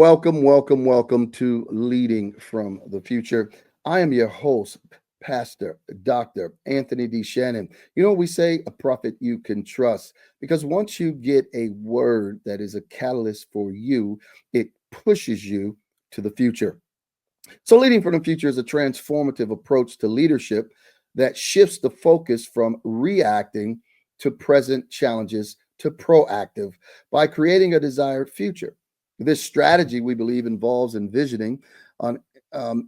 Welcome, welcome, welcome to Leading from the Future. I am your host, Pastor Dr. Anthony D. Shannon. You know, we say a prophet you can trust because once you get a word that is a catalyst for you, it pushes you to the future. So, Leading from the Future is a transformative approach to leadership that shifts the focus from reacting to present challenges to proactive by creating a desired future. This strategy, we believe, involves envisioning an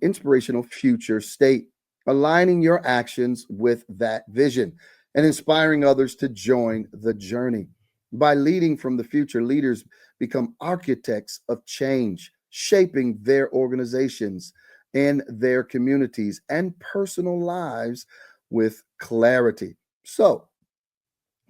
inspirational future state, aligning your actions with that vision, and inspiring others to join the journey. By leading from the future, leaders become architects of change, shaping their organizations and their communities and personal lives with clarity. So,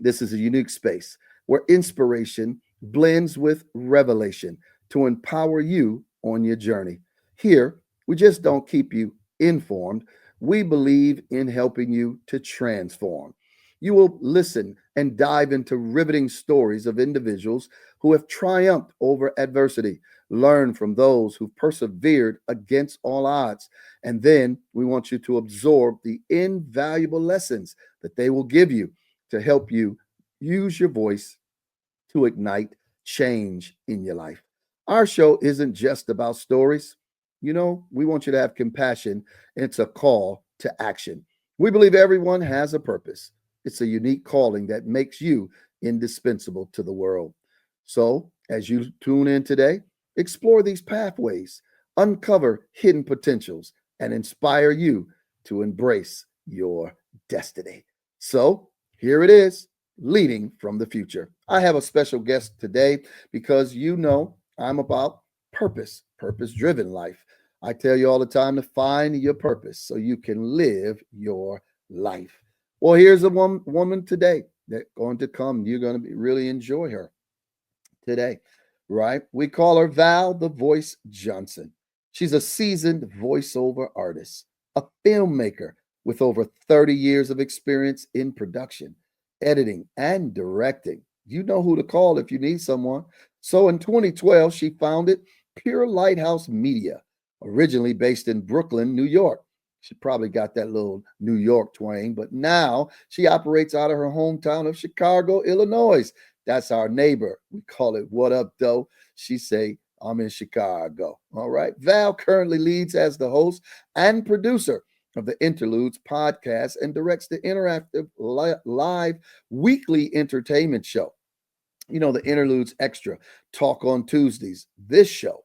this is a unique space where inspiration blends with revelation to empower you on your journey. Here, we just don't keep you informed, we believe in helping you to transform. You will listen and dive into riveting stories of individuals who have triumphed over adversity, learn from those who persevered against all odds, and then we want you to absorb the invaluable lessons that they will give you to help you use your voice to ignite change in your life. Our show isn't just about stories. You know, we want you to have compassion. It's a call to action. We believe everyone has a purpose. It's a unique calling that makes you indispensable to the world. So, as you tune in today, explore these pathways, uncover hidden potentials, and inspire you to embrace your destiny. So, here it is, Leading from the Future. I have a special guest today because you know I'm about purpose driven life. I tell you all the time to find your purpose so you can live your life. Well, here's a woman today that's going to come. You're going to really enjoy her today, right? We call her Val the Voice Johnson. She's a seasoned voiceover artist, a filmmaker with over 30 years of experience in production, editing, and directing. You know who to call if you need someone. So in 2012, she founded Pure Lighthouse Media, originally based in Brooklyn, New York. She probably got that little New York twang, but now she operates out of her hometown of Chicago, Illinois. That's our neighbor. We call it What Up, Doe. She say, I'm in Chicago. All right. Val currently leads as the host and producer of the Interludes podcast and directs the interactive live weekly entertainment show. You know, the Interludes Extra Talk on Tuesdays. This show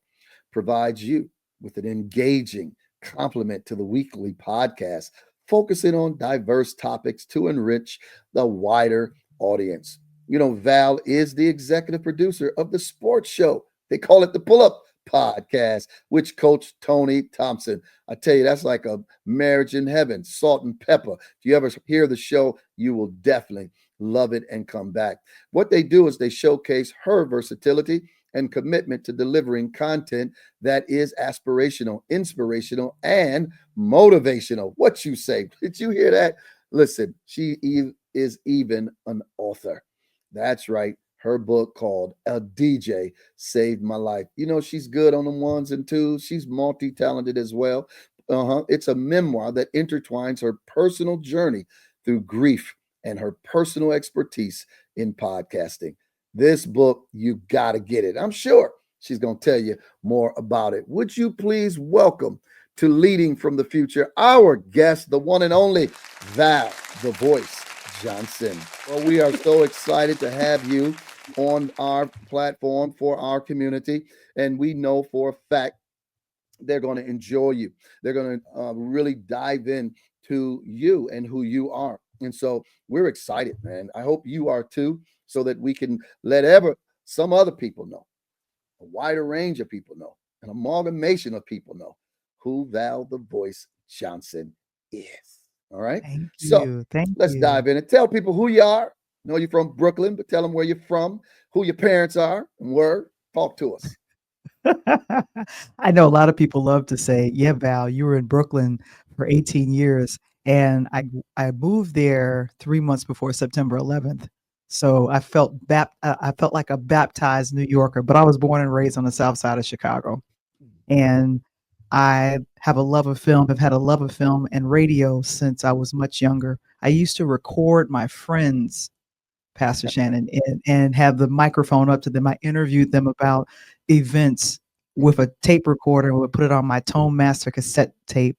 provides you with an engaging complement to the weekly podcast, focusing on diverse topics to enrich the wider audience. You know, Val is the executive producer of the sports show. They call it the Pull Up Podcast, which Coach Tony Thompson. I tell you, that's like a marriage in heaven, salt and pepper. If you ever hear the show, you will definitely love it and come back. What they do is they showcase her versatility and commitment to delivering content that is aspirational, inspirational, and motivational. What you say? Did you hear that? Listen, is even an author. That's right. Her book called A DJ Saved My Life. You know, she's good on the ones and twos. She's multi-talented as well. It's a memoir that intertwines her personal journey through grief and her personal expertise in podcasting. This book, you got to get it. I'm sure she's going to tell you more about it. Would you please welcome to Leading from the Future our guest, the one and only Val, the Voice Johnson. Well, we are so excited to have you on our platform for our community. And we know for a fact they're going to enjoy you. They're going to really dive in to you and who you are. And so we're excited, man. I hope you are too, so that we can let some other people know, a wider range of people know, an amalgamation of people know who Val the Voice Johnson is. All right. Thank So you. Thank let's you. dive in and tell people who you are. I know you're from Brooklyn, but tell them where you're from, who your parents are, and where. Talk to us. I know a lot of people love to say, "Yeah, Val, you were in Brooklyn for 18 years." And I moved there 3 months before September 11th. So I felt like a baptized New Yorker, but I was born and raised on the South Side of Chicago, and I have a love of film. Have had a love of film and radio since I was much younger. I used to record my friends, Pastor Shannon, and have the microphone up to them. I interviewed them about events with a tape recorder and would put it on my Tone Master cassette tape.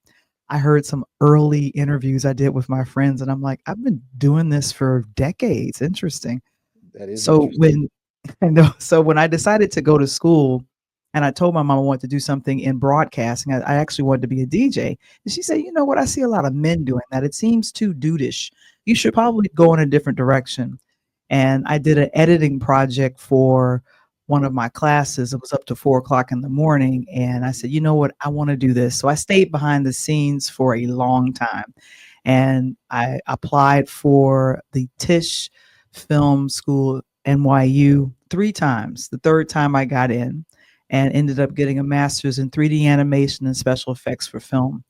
I heard some early interviews I did with my friends, and I'm like, I've been doing this for decades. Interesting. That is So interesting. when I know, so when I decided to go to school, and I told my mom I wanted to do something in broadcasting, I actually wanted to be a DJ. And she said, "You know what? I see a lot of men doing that. It seems too dudeish. You should probably go in a different direction." And I did an editing project for one of my classes. It was up to 4 o'clock in the morning. And I said, you know what? I want to do this. So I stayed behind the scenes for a long time. And I applied for the Tisch Film School, NYU, 3 times. The third time I got in and ended up getting a master's in 3D animation and special effects for film.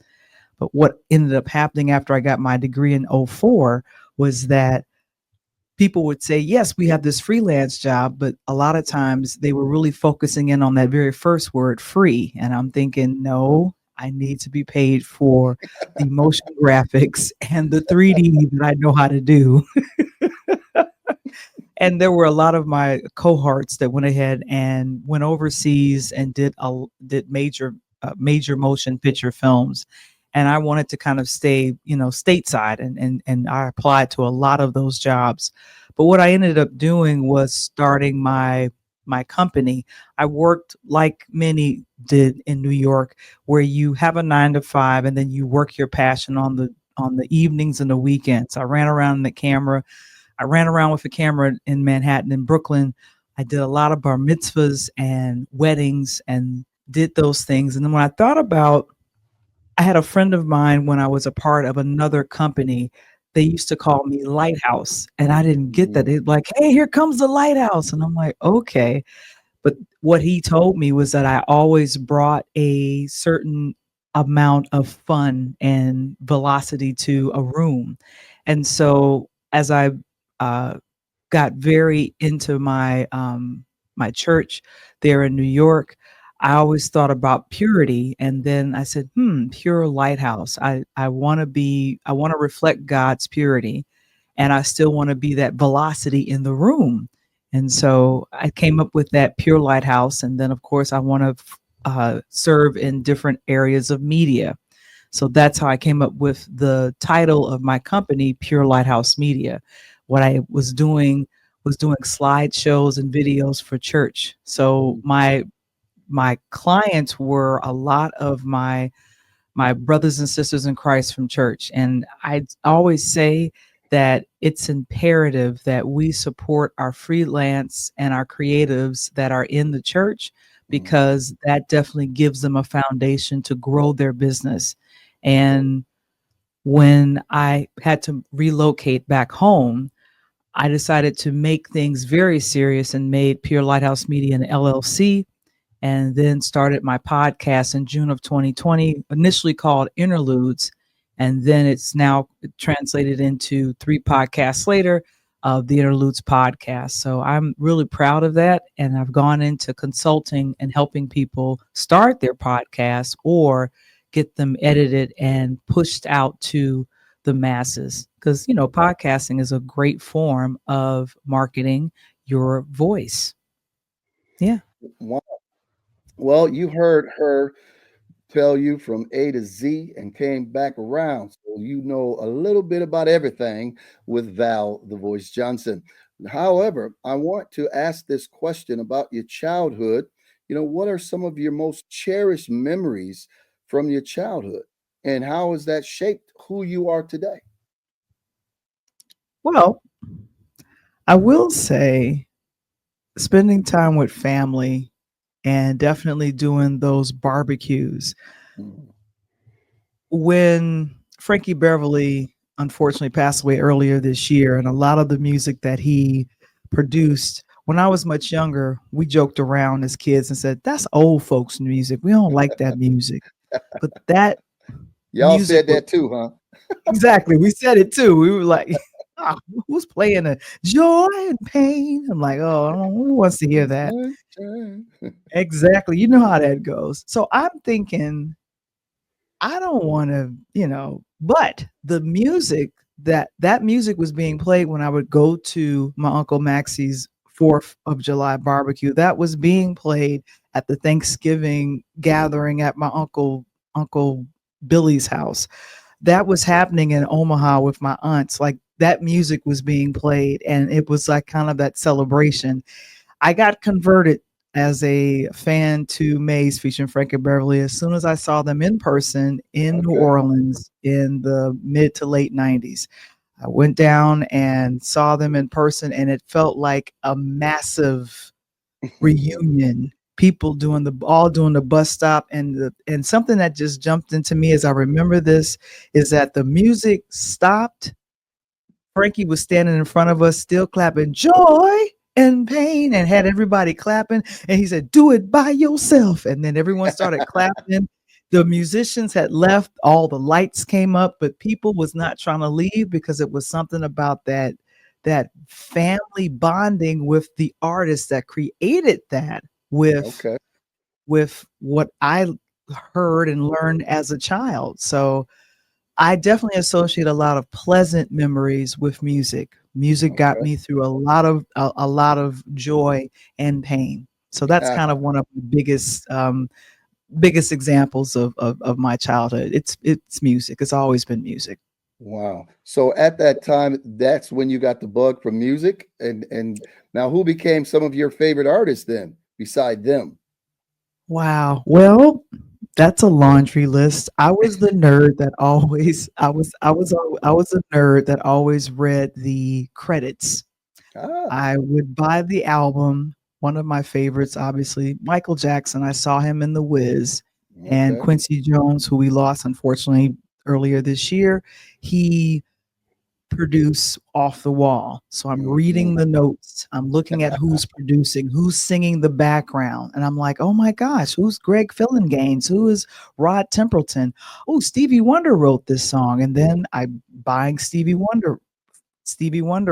But what ended up happening after I got my degree in '04 was that people would say, yes, we have this freelance job, but a lot of times they were really focusing in on that very first word, free. And I'm thinking, no, I need to be paid for the motion graphics and the 3D that I know how to do. And there were a lot of my cohorts that went ahead and went overseas and did major motion picture films, and I wanted to kind of stay, stateside, and I applied to a lot of those jobs. But what I ended up doing was starting my company. I worked like many did in New York, where you have a 9 to 5 and then you work your passion on the evenings and the weekends. I ran around with a camera in Manhattan and Brooklyn. I did a lot of bar mitzvahs and weddings and did those things. And then when I thought about, I had a friend of mine when I was a part of another company. They used to call me Lighthouse, and I didn't get that. Mhm. It like, hey, here comes the lighthouse, and I'm like, okay. But what he told me was that I always brought a certain amount of fun and velocity to a room. And so as I uh, got very into my church there in New York, I always thought about purity, and then I said, pure lighthouse. I want to reflect God's purity, and I still want to be that velocity in the room. And so I came up with that pure lighthouse, and then of course I want to serve in different areas of media. So that's how I came up with the title of my company, Pure Lighthouse Media. What I was doing slideshows and videos for church. So my clients were a lot of my brothers and sisters in Christ from church. And I always say that it's imperative that we support our freelance and our creatives that are in the church, Mhm. because that definitely gives them a foundation to grow their business. And when I had to relocate back home, I decided to make things very serious and made Pure Lighthouse Media an LLC, and then started my podcast in June of 2020, initially called Interludes. And then it's now translated into 3 podcasts later of the Interludes podcast. So I'm really proud of that. And I've gone into consulting and helping people start their podcasts or get them edited and pushed out to the masses. Because, podcasting is a great form of marketing your voice. Yeah. Wow. Well, you heard her tell you from A to Z and came back around. So you know a little bit about everything with Val the Voice Johnson. However, I want to ask this question about your childhood. What are some of your most cherished memories from your childhood? And how has that shaped who you are today? Well, I will say spending time with family and definitely doing those barbecues. Mhm. When Frankie Beverly unfortunately passed away earlier this year, and a lot of the music that he produced, when I was much younger, we joked around as kids and said, that's old folks music. We don't like that music. But that Y'all music said was that too, huh? exactly, we said it too. We were like, Who's playing the joy and pain? I'm like, oh, who wants to hear that? Sunshine. Exactly. You know how that goes. So I'm thinking, I don't want to, but the music that music was being played when I would go to my Uncle Maxie's 4th of July barbecue. That was being played at the Thanksgiving gathering at my Uncle Billy's house. That was happening in Omaha with my aunts. Like that music was being played and it was like kind of that celebration. I got converted as a fan to Maze featuring Frankie Beverly as soon as I saw them in person in New Okay. Orleans in the mid to late 90s. I went down and saw them in person, and it felt like a massive reunion. People doing the all doing the bus stop, and something that just jumped into me as I remember this is that the music stopped. Frankie was standing in front of us, still clapping joy and pain, and had everybody clapping. And he said, "Do it by yourself." And then everyone started clapping. The musicians had left, all the lights came up, but people was not trying to leave because it was something about that family bonding with the artist that created that Okay. with what I heard and learned as a child. So I definitely associate a lot of pleasant memories with music. Music got Okay. me through a lot of joy and pain. So that's kind of one of the biggest examples of my childhood. It's music. It's always been music. Wow. So at that time, that's when you got the bug for music, and now who became some of your favorite artists then, beside them? Wow. Well, that's a laundry list. I was the nerd that always I was a nerd that always read the credits. Ah, I would buy the album. One of my favorites, obviously, Michael Jackson. I saw him in The Wiz, and okay. Quincy Jones, who we lost unfortunately earlier this year. He produced Off the Wall. So I'm reading Mhm. the notes. I'm looking at who's producing, who's singing the background, and I'm like, oh my gosh, who's Greg Fillinganes? Who is Rod Templeton? Oh, Stevie Wonder wrote this song, and then I buying Stevie Wonder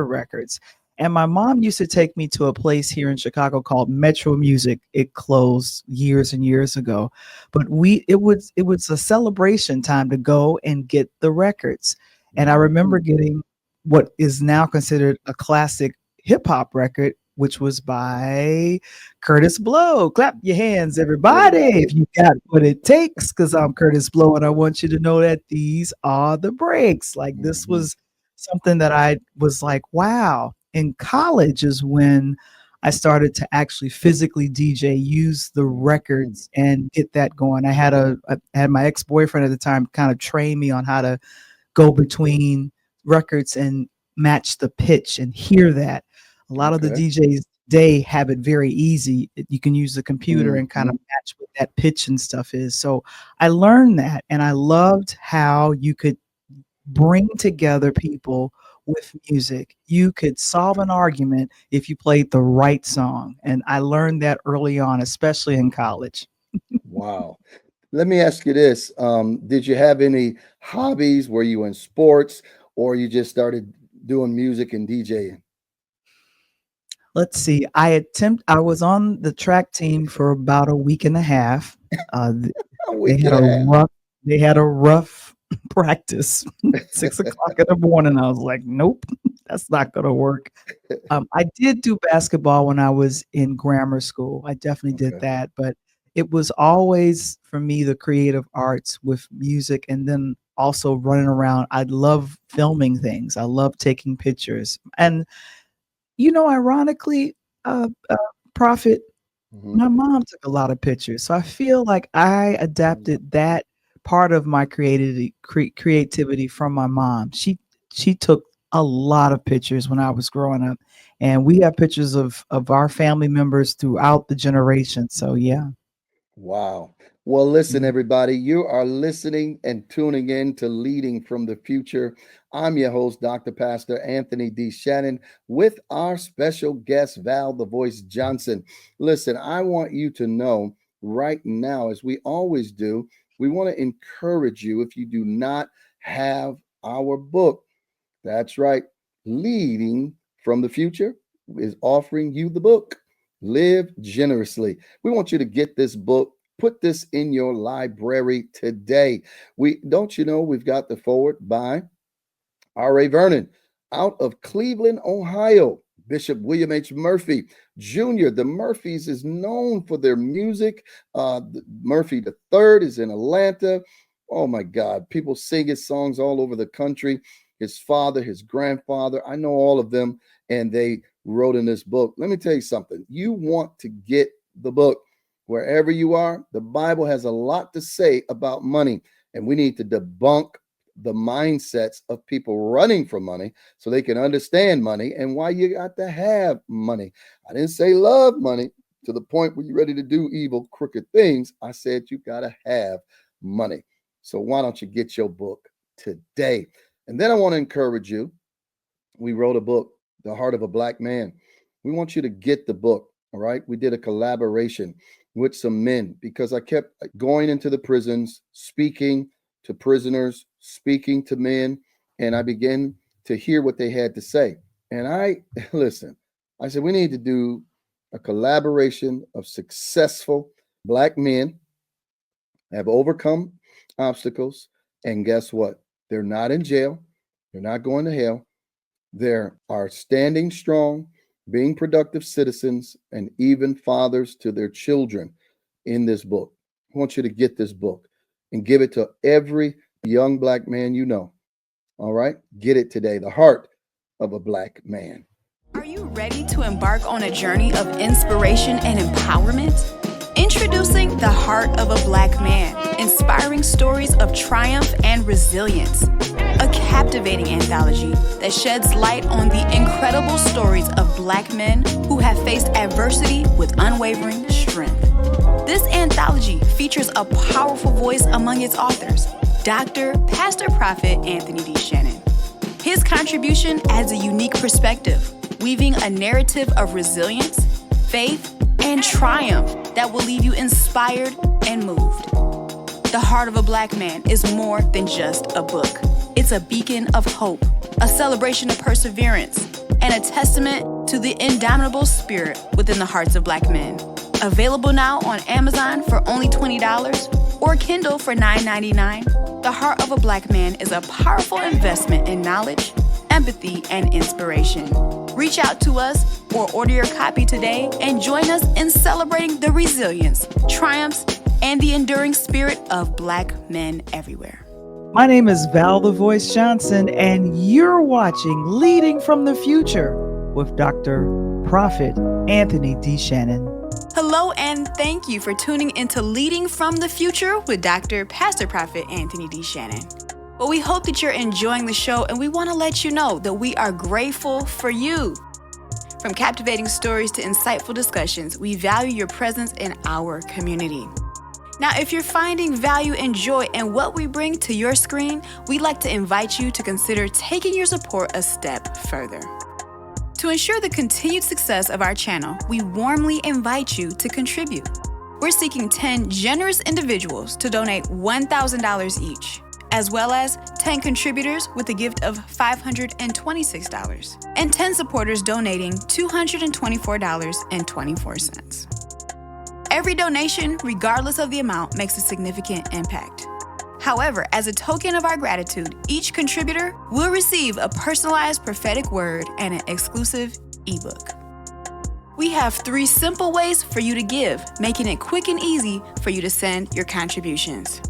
records. And my mom used to take me to a place here in Chicago called Metro Music. It closed years and years ago, but it was a celebration time to go and get the records. And I remember Mhm. getting what is now considered a classic hip hop record, which was by Curtis Blow. Clap your hands, everybody, Everybody. if you got what it takes, because I'm Curtis Blow, and I want you to know that these are the breaks. Like this Mhm. was something that I was like, wow. In college is when I started to actually physically DJ, use the Mhm. records and get that going. I had my ex-boyfriend at the time kind of train me on how to go between records and match the pitch and hear that. A lot of the Okay. DJs today have it very easy. You can use the computer and kind of Mhm. match what that pitch and stuff is. So I learned that and I loved how you could bring together people with music. You could solve an argument if you played the right song. And I learned that early on, especially in college. Wow. Let me ask you this. Did you have any hobbies? Were you in sports or you just started doing music and DJing? Let's see. I was on the track team for about a week and a half. Th A they week had and a a half. rough practice, 6 o'clock in the morning. I was like, "Nope, that's not gonna work." I did do basketball when I was in grammar school. I definitely did Okay. that, but it was always for me the creative arts with music and then also running around. I love filming things. I love taking pictures. And ironically, Prophet, Mhm. my mom took a lot of pictures. So I feel like I adapted that part of my creativity from my mom. She took a lot of pictures when I was growing up, and we have pictures of our family members throughout the generation. So yeah. Wow. Well, listen, Mm. everybody, you are listening and tuning in to Leading from the Future. I'm your host, Dr. Pastor Anthony D. Shannon, with our special guest, Val the Voice Johnson. Listen, I want you to know right now, as we always do, we want to encourage you if you do not have our book. That's right. Leading from the Future is offering you the book, Live Generously. We want you to get this book. Put this in your library today. We don't you know we've got the forward by R.A. Vernon out of Cleveland, Ohio. Bishop William H. Murphy Jr. The Murphys is known for their music. Murphy the Third is in Atlanta. Oh my God, people sing his songs all over the country. His father, his grandfather, I know all of them, and they wrote in this book. Let me tell you something. You want to get the book wherever you are. The Bible has a lot to say about money, and we need to debunk the mindsets of people running from money so they can understand money and why you got to have money. I didn't say love money to the point where you're ready to do evil, crooked things. I said you got to have money. So why don't you get your book today? And then I want to encourage you. We wrote a book, The Heart of a Black Man. We want you to get the book. All right. We did a collaboration with some men because I kept going into the prisons, speaking to prisoners, speaking to men, and I began to hear what they had to say. And I listen, I said, we need to do a collaboration of successful Black men have overcome obstacles. And guess what? They're not in jail. They're not going to hell. They are standing strong, being productive citizens, and even fathers to their children in this book. I want you to get this book and give it to every young Black man you know. All right? Get it today. The Heart of a Black Man. Are you ready to embark on a journey of inspiration and empowerment? Introducing The Heart of a Black Man, inspiring stories of triumph and resilience. A captivating anthology that sheds light on the incredible stories of Black men who have faced adversity with unwavering strength. This anthology features a powerful voice among its authors, Dr. Pastor Prophet Anthony D. Shannon. His contribution adds a unique perspective, weaving a narrative of resilience, faith, and triumph that will leave you inspired and moved. The Heart of a Black Man is more than just a book. It's a beacon of hope, a celebration of perseverance, and a testament to the indomitable spirit within the hearts of Black men. Available now on Amazon for only $20 or Kindle for $9.99, The Heart of a Black Man is a powerful investment in knowledge, empathy, and inspiration. Reach out to us or order your copy today and join us in celebrating the resilience, triumphs, and the enduring spirit of Black men everywhere. My name is Val the Voice Johnson, and you're watching Leading from the Future with Dr. Prophet Anthony D. Shannon. Hello, and thank you for tuning into Leading from the Future with Dr. Pastor Prophet Anthony D. Shannon. Well, we hope that you're enjoying the show, and we want to let you know that we are grateful for you. From captivating stories to insightful discussions, we value your presence in our community. Now, if you're finding value and joy in what we bring to your screen, we'd like to invite you to consider taking your support a step further. To ensure the continued success of our channel, we warmly invite you to contribute. We're seeking 10 generous individuals to donate $1,000 each, as well as 10 contributors with a gift of $526, and 10 supporters donating $224.24. Every donation, regardless of the amount, makes a significant impact. However, as a token of our gratitude, each contributor will receive a personalized prophetic word and an exclusive ebook. We have 3 simple ways for you to give, making it quick and easy for you to send your contributions.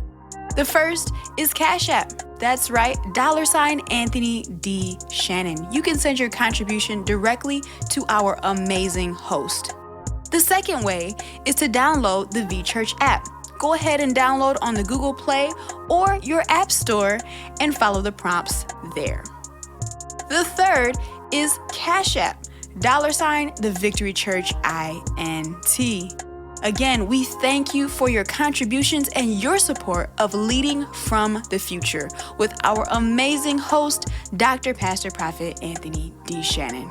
The first is Cash App. That's right, $ Anthony D. Shannon. You can send your contribution directly to our amazing host. The second way is to download the V-Church app. Go ahead and download on the Google Play or your App Store and follow the prompts there. The third is Cash App, $ the Victory Church INT. Again, we thank you for your contributions and your support of Leading from the Future with our amazing host, Dr. Pastor Prophet Anthony D. Shannon.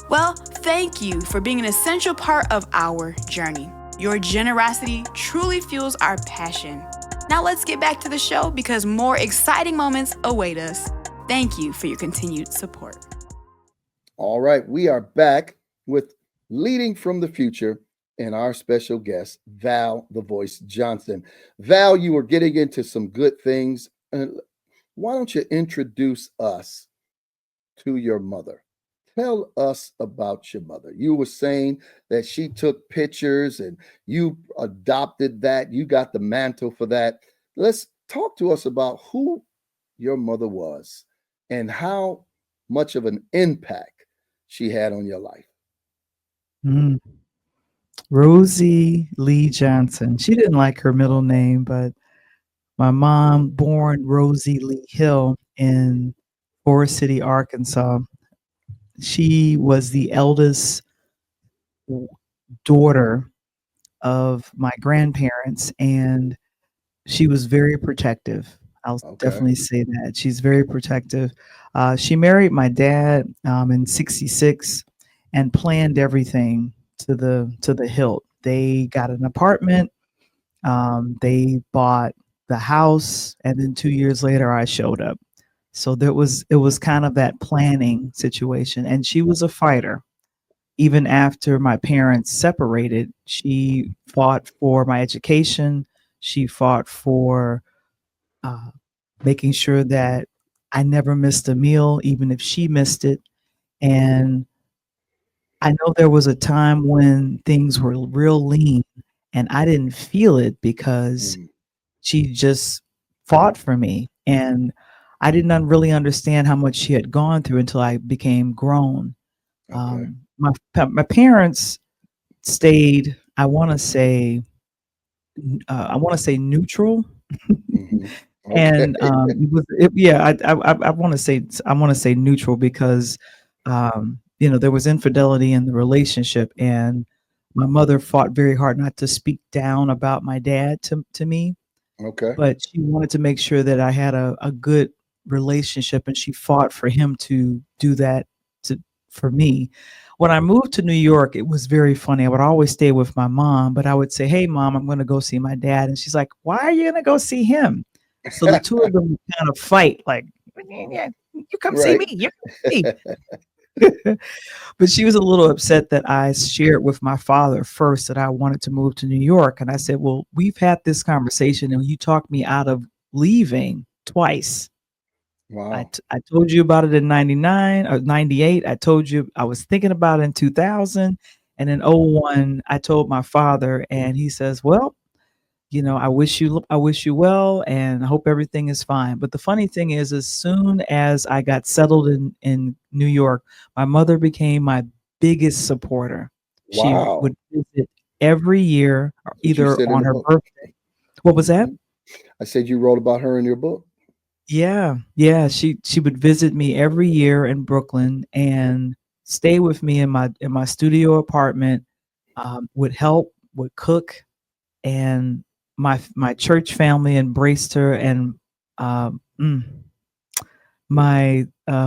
Well, thank you for being an essential part of our journey. Your generosity truly fuels our passion. Now let's get back to the show because more exciting moments await us. Thank you for your continued support. All right, we are back with Leading from the Future and our special guest, Val the Voice Johnson. Val, you were getting into some good things. Why don't you introduce us to your mother? Tell us about your mother. You were saying that she took pictures and you adopted that. You got the mantle for that. Let's talk to us about who your mother was and how much of an impact she had on your life. Mm. Rosie Lee Johnson. She didn't like her middle name, but my mom, born Rosie Lee Hill in Forest City, Arkansas, she was the eldest daughter of my grandparents, and she was very protective. I'll Okay. definitely say that. She's very protective. She married my dad in '66 and planned everything to the hilt. They got an apartment. They bought the house, and then 2 years later, I showed up. So it was kind of that planning situation, and she was a fighter. Even after my parents separated, she fought for my education. She fought for uh, making sure that I never missed a meal, even if she missed it. And I know there was a time when things were real lean, and I didn't feel it because Mm, she just fought for me. And I did not really understand how much she had gone through until I became grown. okay. My parents stayed, I want to say neutral. Hmm. Okay. And yeah, I want to say neutral because there was infidelity in the relationship, and my mother fought very hard not to speak down about my dad to me, Okay. but she wanted to make sure that I had a good relationship, and she fought for him to do that to for me. When I moved to New York, it was very funny. I would always stay with my mom, but I would say, "Hey, mom, I'm going to go see my dad," and she's like, "Why are you going to go see him?" So the two of them would kind of fight, like, "Yeah, you come see Right. me, you come see me." But she was a little upset that I shared with my father first that I wanted to move to New York. And I said, "Well, we've had this conversation and you talked me out of leaving twice. Wow. I told you about it in 99 or 98. I told you I was thinking about it in 2000. And in '01, I told my father, and he says, well, I wish you well, and I hope everything is fine." But the funny thing is, as soon as I got settled in New York, my mother became my biggest supporter. She Wow. would visit every year, That's what you either said in on the her book. birthday. What was that? Hmm. I said you wrote about her in your book. Yeah, yeah. She would visit me every year in Brooklyn and stay with me in my studio apartment. Would help, would cook, and my church family embraced her, and um, mm, my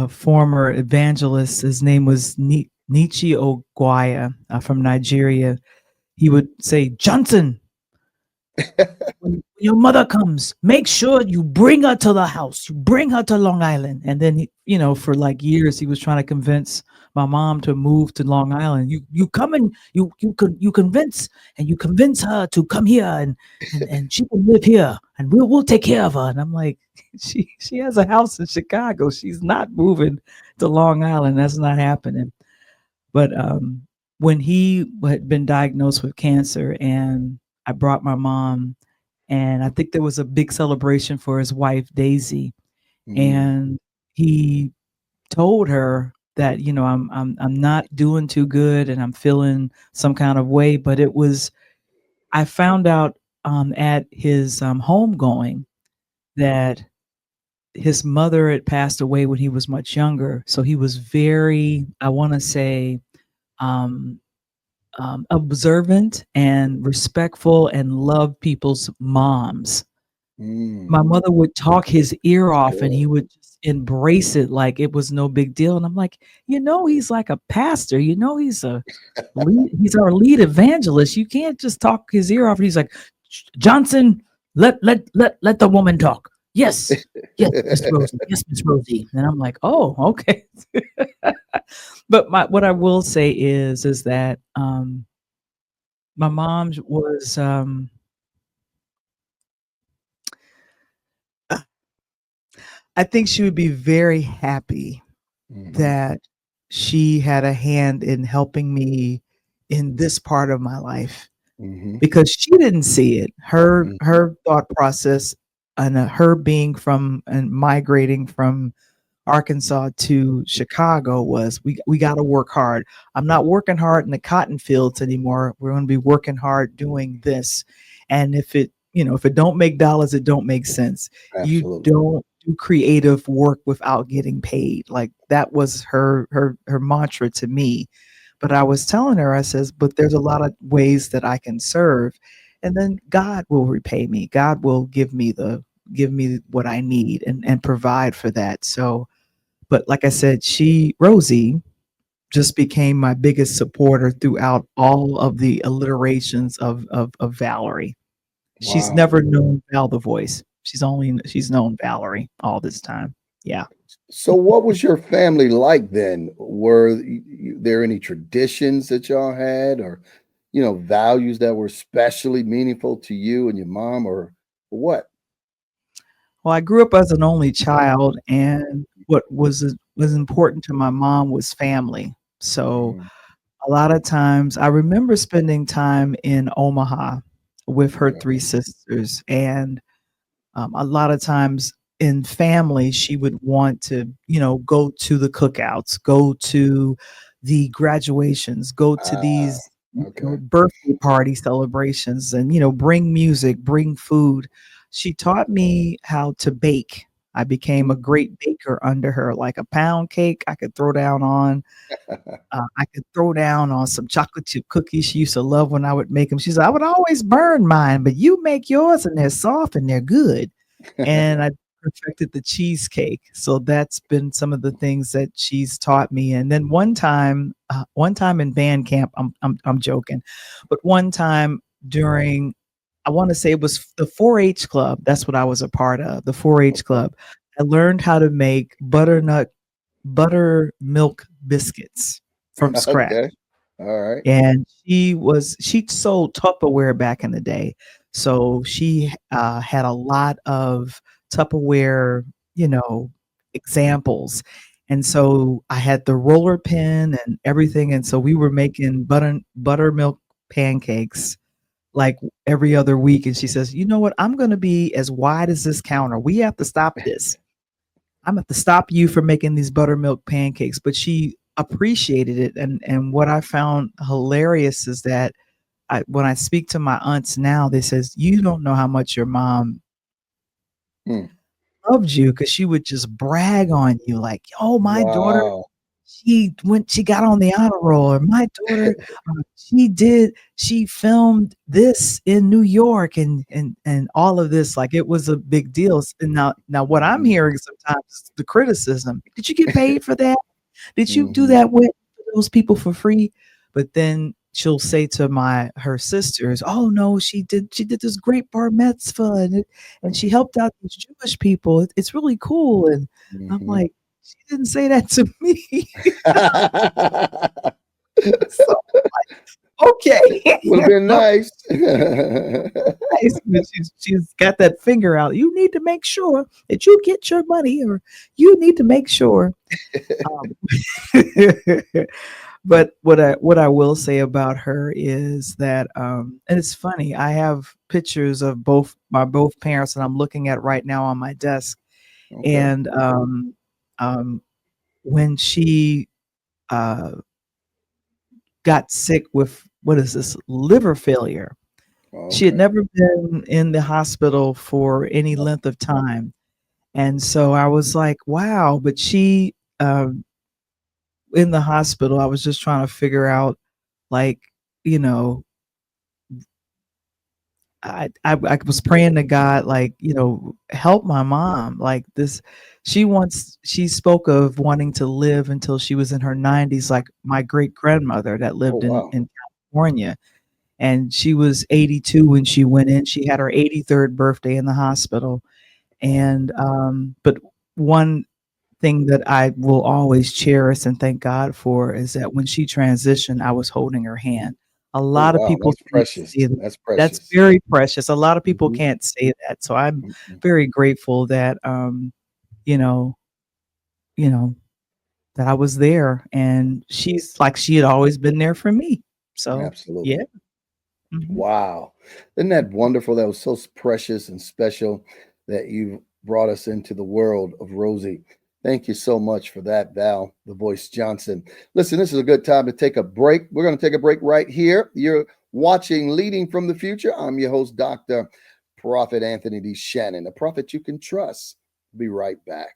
former evangelist, his name was Nietzsche Ogwaya, from Nigeria. He would say, "Johnson, when your mother comes, make sure you bring her to the house. You bring her to Long Island." And then for like years, he was trying to convince my mom to move to Long Island. You come and you convince her to come here, and she can live here, and we'll take care of her. And I'm like, she has a house in Chicago. She's not moving to Long Island. That's not happening. But when he had been diagnosed with cancer, and I brought my mom, and I think there was a big celebration for his wife, Daisy, Mm, and he told her that, I'm not doing too good and I'm feeling some kind of way. But I found out at his homegoing that his mother had passed away when he was much younger. So he was very, I want to say, um, observant and respectful and loved people's moms. mm. My mother would talk his ear off, and he Good. would just embrace it like it was no big deal. And I'm like, he's like a pastor. He's our lead evangelist. You can't just talk his ear off. And he's like, "Johnson, let the woman talk. Yes, yes, Miss Rosie. Yes, Miss Rosie. And I'm like, oh, okay. But what I will say is that my mom was I think she would be very happy Hmm. that she had a hand in helping me in this part of my life Hmm. because she didn't see it. Hmm. Her thought process and her being from and migrating from Arkansas to Chicago was we got to work hard. I'm not working hard in the cotton fields anymore. We're going to be working hard doing this. And if it, if it don't make dollars, it don't make sense. You Absolutely. don't do creative work without getting paid. Like that was her mantra to me. But I was telling her, I says, but there's a lot of ways that I can serve. And then God will repay me. God will give me what I need and provide for that. So but like I said, Rosie, just became my biggest supporter throughout all of the alliterations of Valerie. She's Wow. never known Val the voice. She's known Valerie all this time. Yeah. So, what was your family like then? Were there any traditions that y'all had, or values that were especially meaningful to you and your mom, or what? Well, I grew up as an only child, and what was important to my mom was family. So Mhm. a lot of times, I remember spending time in Omaha with her Okay. three sisters, and a lot of times in family, she would want to, go to the cookouts, go to the graduations, go to Ah, these, okay. birthday party celebrations and, bring music, bring food. She taught me how to bake. I became a great baker under her, like a pound cake I could throw down on. I could throw down on some chocolate chip cookies. She used to love when I would make them. She said, I would always burn mine, but you make yours and they're soft and they're good. And I perfected the cheesecake. So that's been some of the things that she's taught me. And then one time in band camp, I'm joking, but one time during, I want to say it was the 4-H club. That's what I was a part of, the 4-H Okay. club. I learned how to make buttermilk biscuits from scratch. Okay. All right. And she sold Tupperware back in the day. So she had a lot of Tupperware, you know, examples. And so I had the roller pin and everything. And so we were making buttermilk pancakes like every other week. And she says, you know what? I'm going to be as wide as this counter. We have to stop this. I'm have to stop you from making these buttermilk pancakes. But she appreciated it. And what I found hilarious is that when I speak to my aunts now, they says, you don't know how much your mom Hmm. loved you because she would just brag on you like, oh, my daughter, Wow. she got on the honor roll, or my daughter, she filmed this in New York and all of this, like it was a big deal. And now what I'm Mhm. hearing sometimes is the criticism. Did you get paid for that? Did you do Mhm. that with those people for free? But then she'll say to her sisters, "Oh no, she did this great bar mitzvah and she helped out these Jewish people. It's really cool." And I'm Mhm. like, she didn't say that to me. So okay. Would have been Okay, nice. nice. But she's got that finger out. You need to make sure that you get your money, or you need to make sure. Um, but what I will say about her is that and it's funny, I have pictures of both parents that I'm looking at right now on my desk. Okay. And um when she uh got sick with, what is this, liver failure, she had Okay. never been in the hospital for any length of time. And so I was like, wow. But she in the hospital, I was just trying to figure out, like, you know, I was praying to God, like, help my mom. Like this, she spoke of wanting to live until she was in her 90s, like my great grandmother that Oh lived in wow. in California, and she was 82 when she went in. She had her 83rd birthday in the hospital, And but one thing that I will always cherish and thank God for is that when she transitioned, I was holding her hand. A Oh, lot of wow. people That's can't precious. say that. That's That's precious. very precious. A lot of people Mhm, can't say that. So I'm mhm. very grateful that you know, you know, that I was there, and she's like she had always been there for me. So, yeah. Absolutely. Mhm. Wow. Isn't that wonderful? That was so precious and special that you brought us into the world of Rosie. Thank you so much for that, Val, the voice Johnson. Listen, this is a good time to take a break. We're going to take a break right here. You're watching Leading from the Future. I'm your host, Dr. Prophet Anthony D. Shannon, a prophet you can trust. Be right back.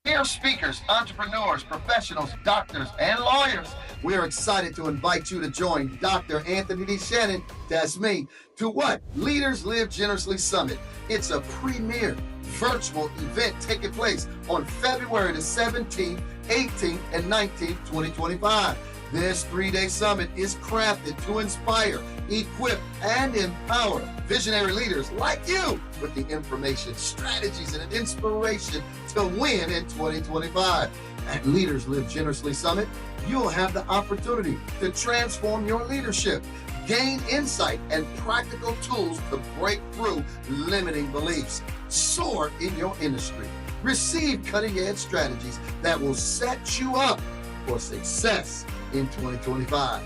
Dear speakers, entrepreneurs, professionals, doctors, and lawyers, we are excited to invite you to join Dr. Anthony D. Shannon, that's me, to what? Leaders Live Generously Summit. It's a premier virtual event taking place on February the 17th, 18th, and 19th, 2025. This 3-day summit is crafted to inspire, equip, and empower visionary leaders like you with the information, strategies, and inspiration to win in 2025. At Leaders Live Generously Summit, you'll have the opportunity to transform your leadership, gain insight and practical tools to break through limiting beliefs, soar in your industry, receive cutting-edge strategies that will set you up for success in 2025.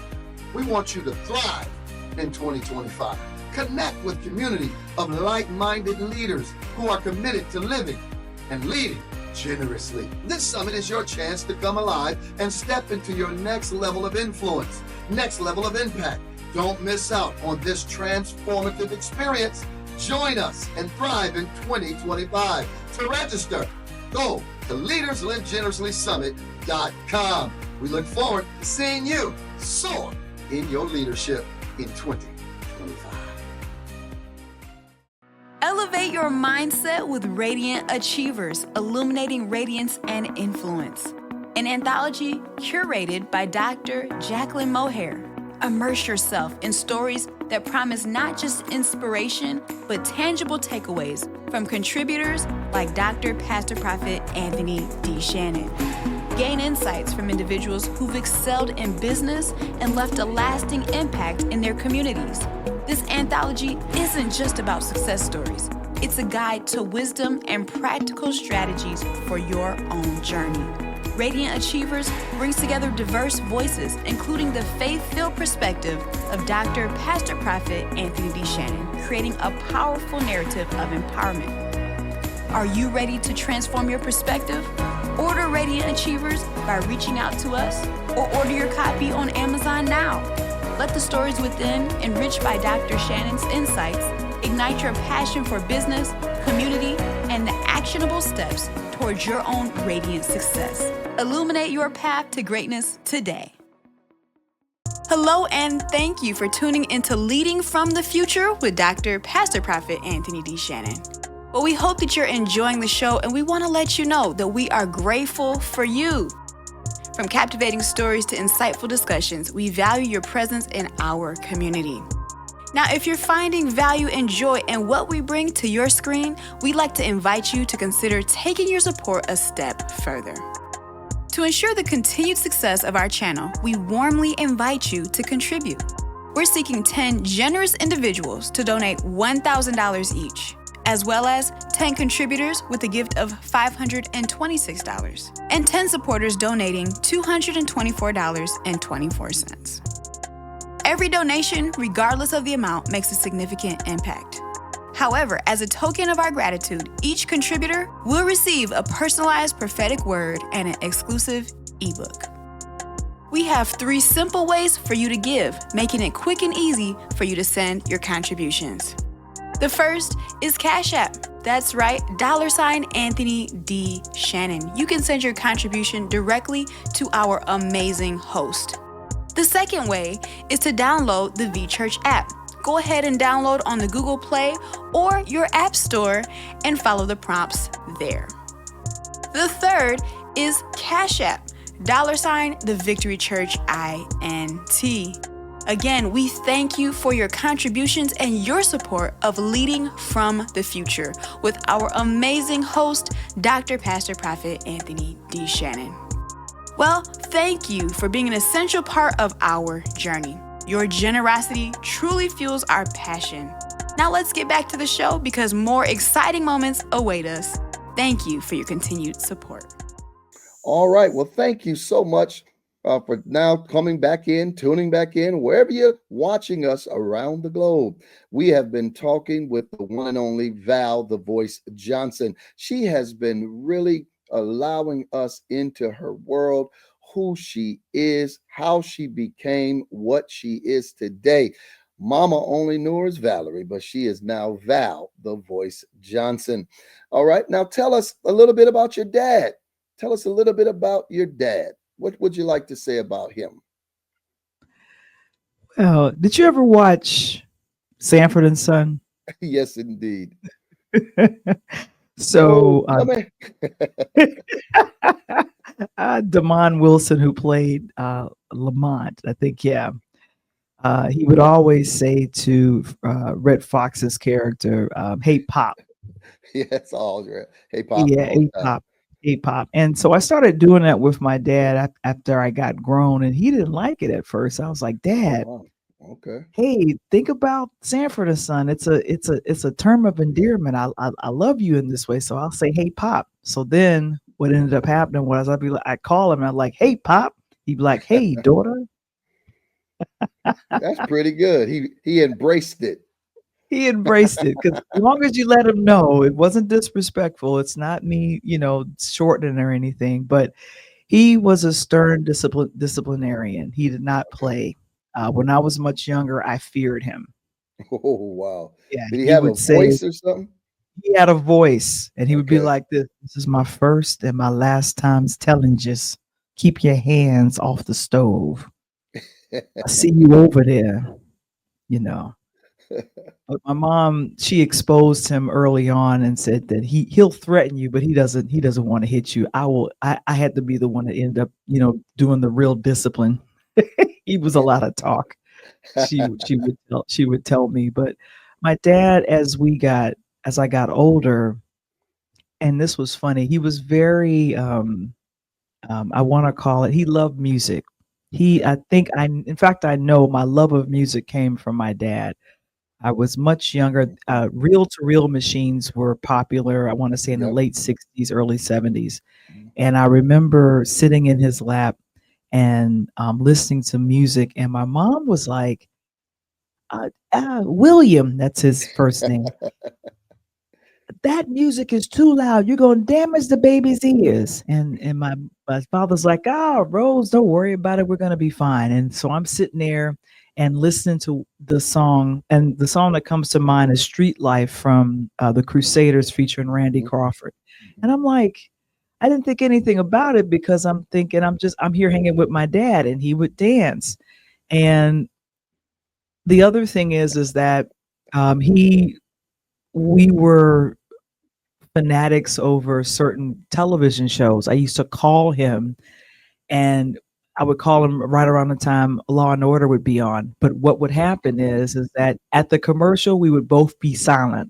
We want you to thrive in 2025. Connect with community of like-minded leaders who are committed to living and leading generously. This summit is your chance to come alive and step into your next level of influence, next level of impact. Don't miss out on this transformative experience. Join us and thrive in 2025. To register, go to leaderslivegenerouslysummit.com. We look forward to seeing you soar in your leadership in 2025. Elevate your mindset with Radiant Achievers, illuminating radiance and influence. An anthology curated by Dr. Jacqueline Mohair. Immerse yourself in stories that promise not just inspiration, but tangible takeaways from contributors like Dr. Pastor Prophet Anthony D. Shannon. Gain insights from individuals who've excelled in business and left a lasting impact in their communities. This anthology isn't just about success stories. It's a guide to wisdom and practical strategies for your own journey. Radiant Achievers brings together diverse voices, including the faith-filled perspective of Dr. Pastor Prophet Anthony D. Shannon, creating a powerful narrative of empowerment. Are you ready to transform your perspective? Order Radiant Achievers by reaching out to us or order your copy on Amazon now. Let the stories within, enriched by Dr. Shannon's insights, ignite your passion for business, community, and the actionable steps towards your own radiant success. Illuminate your path to greatness today. Hello, and thank you for tuning into Leading from the Future with Dr. Pastor Prophet Anthony D. Shannon. Well, we hope that you're enjoying the show, and we want to let you know that we are grateful for you. From captivating stories to insightful discussions, we value your presence in our community. Now, if you're finding value and joy in what we bring to your screen, we'd like to invite you to consider taking your support a step further. To ensure the continued success of our channel, we warmly invite you to contribute. We're seeking 10 generous individuals to donate $1,000 each, as well as 10 contributors with a gift of $526, and 10 supporters donating $224.24. Every donation, regardless of the amount, makes a significant impact. However, as a token of our gratitude, each contributor will receive a personalized prophetic word and an exclusive ebook. We have 3 simple ways for you to give, making it quick and easy for you to send your contributions. The first is Cash App. That's right, $Anthony D. Shannon. You can send your contribution directly to our amazing host. The second way is to download the VChurch app. Go ahead and download on the Google Play or your App Store and follow the prompts there. The third is Cash App, $the Victory Church INT. Again, we thank you for your contributions and your support of Leading from the Future with our amazing host, Dr. Pastor Prophet Anthony D. Shannon. Well, thank you for being an essential part of our journey. Your generosity truly fuels our passion. Now let's get back to the show because more exciting moments await us. Thank you for your continued support. All right. Well, thank you so much for now coming back in, tuning back in, wherever you're watching us around the globe. We have been talking with the one and only Val, the Voice Johnson. She has been really allowing us into her world, who she is, how she became what she is today. Mama only knew her as Valerie, but she is now Val, the Voice Johnson. All right. Now tell us a little bit about your dad. Tell us a little bit about your dad. What would you like to say about him? Well, did you ever watch Sanford and Son? Yes, indeed. So, Come in. Damon Wilson, who played Lamont, I think, yeah, he would always say to Red Fox's character, "Hey, Pop." Yes, all right. Hey, Pop, Yeah, all "Hey, the time. Pop, hey, Pop." And so I started doing that with my dad after I got grown, and he didn't like it at first. I was like, Oh, "Dad, wow. Okay. hey, think about Sanford and Son. It's a term of endearment. I love you in this way, so I'll say, "Hey, Pop." So then what ended up happening was I'd call him and I'd like, "Hey, Pop." He'd be like, "Hey, daughter." That's pretty good. He embraced it. He embraced it because as long as you let him know it wasn't disrespectful, it's not me, shortening or anything. But he was a stern disciplinarian. He did not play. When I was much younger, I feared him. Oh, wow. Yeah, Did he he have a would say voice or something? he had a voice, and he would be Okay. like this. "This is my first and my last times telling just keep your hands off the stove. I see you over there, you know." But my mom, she exposed him early on and said that he'll threaten you, but he doesn't want to hit you. I had to be the one that ended up, doing the real discipline. He was a lot of talk. She would tell me, but my dad, as I got older, and this was funny, he was very I want to call it, he loved music. Okay. I think in fact I know my love of music came from my dad. I was much younger. Okay. Reel-to-reel machines were popular, I want to say in the Yep. late 60s, early 70s. Mhm. And I remember sitting in his lap and listening to music. And my mom was like, William, that's his first name. "That music is too loud. You're going to damage the baby's ears." And my father's like, "Oh, Rose, don't worry about it. We're going to be fine." And so I'm sitting there and listening to the song. And the song that comes to mind is "Street Life" from the Crusaders featuring Randy Mhm. Crawford. Mhm. And I'm like, I didn't think anything about it because I'm thinking I'm here hanging with my dad and he would dance. And the other thing is that he we were fanatics over certain television shows. I used to call him, and I would call him right around the time Law and Order would be on. But what would happen is that at the commercial, we would both be silent.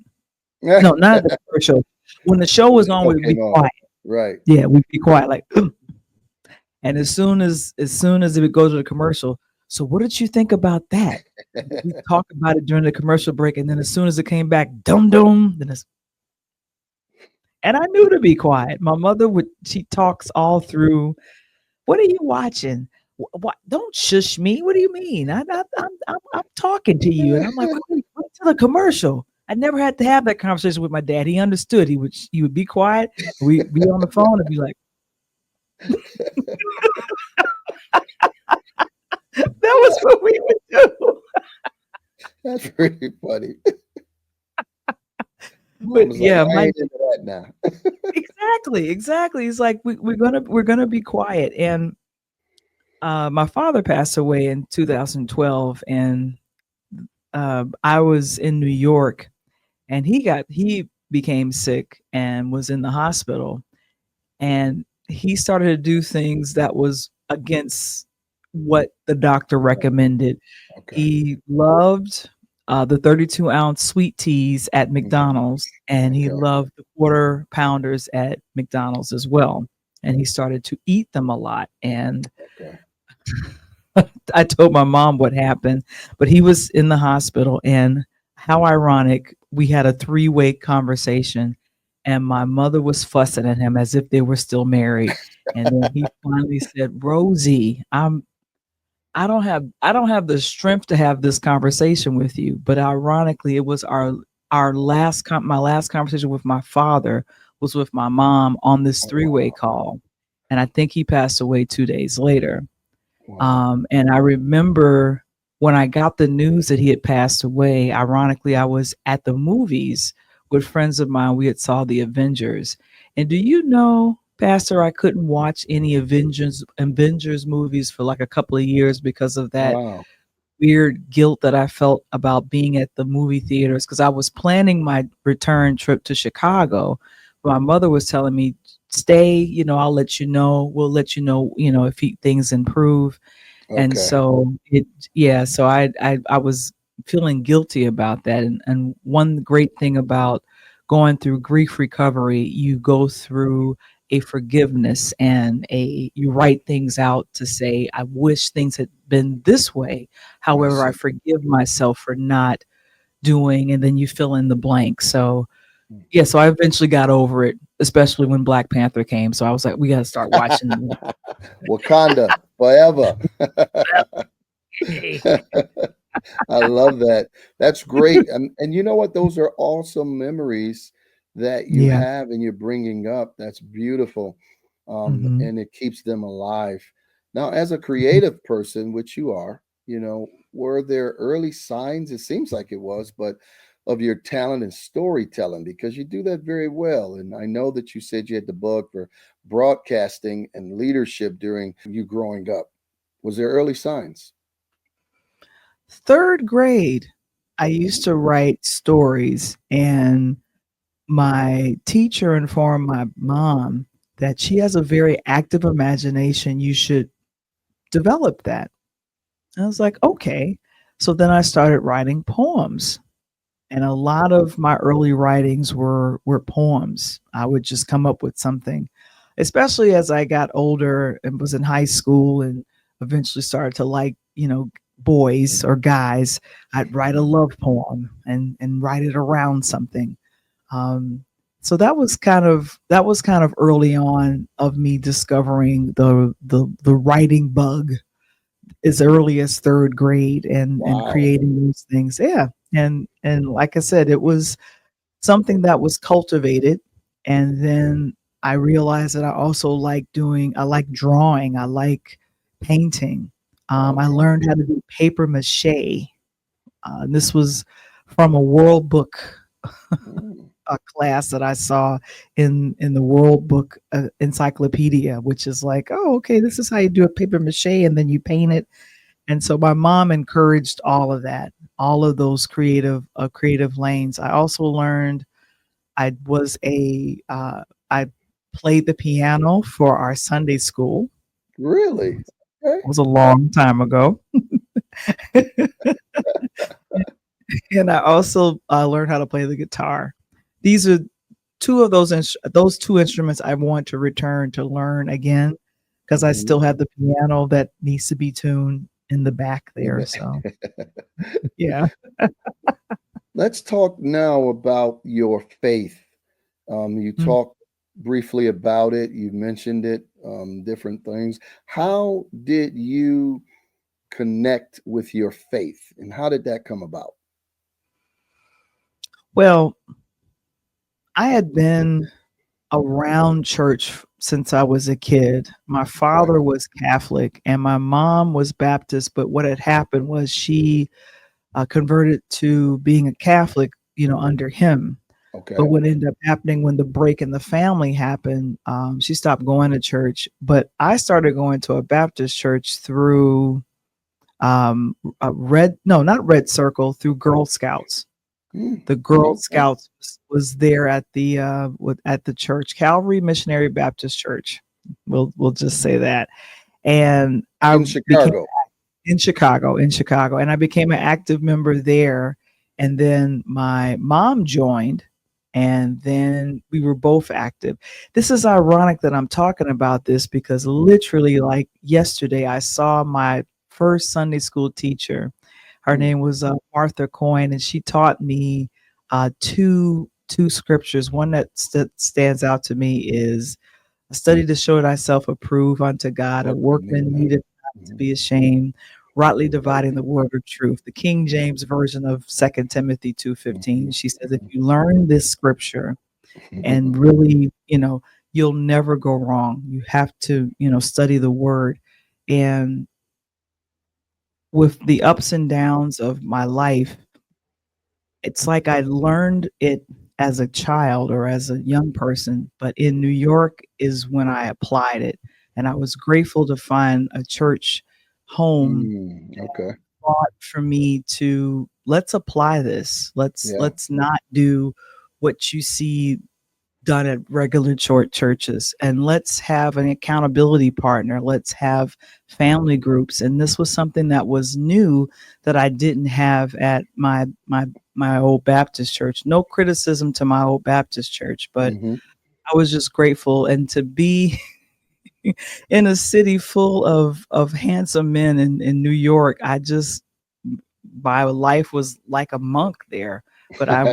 No, not at the commercial. When the show When was the on, show we'd be came on. quiet. Right. Yeah, we'd be quiet, like, and as soon as it would go to the commercial, "So what did you think about that?" We talk about it during the commercial break, and then as soon as it came back, dum dum, then it's and I knew to be quiet. My mother she talks all through. "What are you watching? What? Don't shush me. What do you mean? I'm talking to you." And I'm like, wait till the commercial. I never had to have that conversation with my dad. He understood. He would be quiet. We'd be on the phone and be like, that was what we would do. That's pretty funny. Mom But was like, yeah, I my ain't into that now. exactly. It's like we're gonna be quiet. And my father passed away in 2012, and I was in New York, and he became sick and was in the hospital, and he started to do things that was against what the doctor recommended. Okay. He loved the 32-ounce sweet teas at Mhm. McDonald's, and he Okay. loved the quarter pounders at McDonald's as well. And he started to eat them a lot. And Okay. I told my mom what happened, but he was in the hospital. And how ironic, we had a three-way conversation, and my mother was fussing at him as if they were still married. And then he finally said, "Rosie, I don't have the strength to have this conversation with you." But ironically, it was my last conversation with my father was with my mom on this Oh, three-way wow. call. And I think he passed away 2 days later. Wow. And I remember when I got the news that he had passed away, ironically, I was at the movies with friends of mine. We had saw the Avengers. And do you know, Pastor, I couldn't watch any Avengers movies for like a couple of years because of that Wow. weird guilt that I felt about being at the movie theaters, because I was planning my return trip to Chicago. My mother was telling me, stay, I'll let you know. We'll let you know, if things improve. And Okay. so I was feeling guilty about that. And one great thing about going through grief recovery, you go through a forgiveness and you write things out to say, I wish things had been this way. I However, I see. forgive myself for not doing, and then you fill in the blank. So Mm. yeah, so I eventually got over it, especially when Black Panther came. So I was like, we got to start watching. Wakanda forever. I love that. That's great. And you know what? Those are awesome memories that you Yeah. have and you're bringing up. That's beautiful. Hmm. And it keeps them alive. Now, as a creative person, which you are, were there early signs? It seems like it was, but of your talent in storytelling, because you do that very well. And I know that you said you had the bug for broadcasting and leadership during you growing up. Was there early signs? Third grade, I used to write stories, and my teacher informed my mom that she has a very active imagination. You should develop that. I was like, okay. So then I started writing poems. And a lot of my early writings were poems. I would just come up with something, especially as I got older and was in high school and eventually started to like, boys or guys. I'd write a love poem and write it around something. Um, so that was kind of early on of me discovering the writing bug as early as third grade and Wow. creating those things. Yeah. And like I said, it was something that was cultivated. And then I realized that I like drawing, I like painting. I Okay. learned how to do paper mache. And this was from a World Book Mm. class that I saw in the World Book encyclopedia, which is like, oh, okay, this is how you do a paper mache, and then you paint it. And so my mom encouraged all of that, all of those creative lanes. I also learned I was a I played the piano for our Sunday school. Really? Okay. It was a long time ago. And I also learned how to play the guitar. These are two of those two instruments I want to return to learn again, because I Mhm. still have the piano that needs to be tuned in the back there. So yeah. Let's talk now about your faith. You Mm. talked briefly about it. You mentioned it, different things. How did you connect with your faith, and how did that come about? Well, I had been around church since I was a kid. My Okay. father was Catholic and my mom was Baptist, but what had happened was she converted to being a Catholic, under him. But Okay. what ended up happening when the break in the family happened, she stopped going to church. But I started going to a Baptist church through not Red Circle, through Girl Scouts. Mm. The Girl Okay. Scouts was there at the church, Calvary Missionary Baptist Church. We'll just say that. And I In became Chicago. in Chicago, and I became an active member there. And then my mom joined, and then we were both active. This is ironic that I'm talking about this because literally, like yesterday, I saw my first Sunday school teacher. Her Mm, name was Martha Coyne, and she taught me two scriptures. One that stands out to me is a study to show thyself approved unto God, a workman workman needed not. needed not to Mhm. be ashamed, rightly dividing the word of truth. The King James version of 2 Timothy 2:15. Mhm. She says, if you learn this scripture and Mhm. really, you'll never go wrong. You have to, study the word. And with the ups and downs of my life, it's like I learned it as a child or as a young person, but in New York is when I applied it. And I was grateful to find a church home Okay. fought for me to let's apply this. Let's Yeah. let's not do what you see done at regular churches, and let's have an accountability partner. Let's have family groups. And this was something that was new that I didn't have at my old Baptist church. No criticism to my old Baptist church, but Mhm. I was just grateful. And to be in a city full of handsome men in New York, my life was like a monk there. But I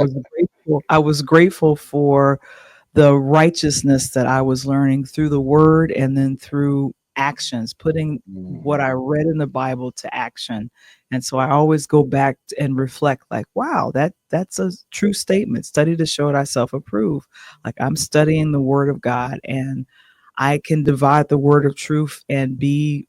was grateful for the righteousness that I was learning through the word and then through actions, putting what Mhm. I read in the Bible to action. And so I always go back and reflect like, wow, that's a true statement. Study to show thyself approved. Like I'm studying the word of God, and I can divide the word of truth and be,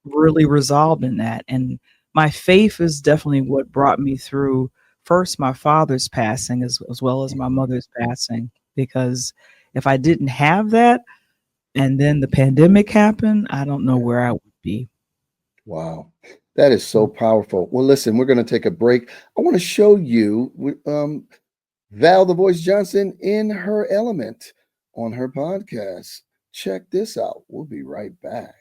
really resolved in that. And my faith is definitely what brought me through first my father's passing as well as my Mhm. mother's passing. Because if I didn't have that and then the pandemic happened, I don't know Yeah. where I would be. Wow. That is so powerful. Well, listen, we're going to take a break. I want to show you Val the Voice Johnson in her element on her podcast. Check this out. We'll be right back.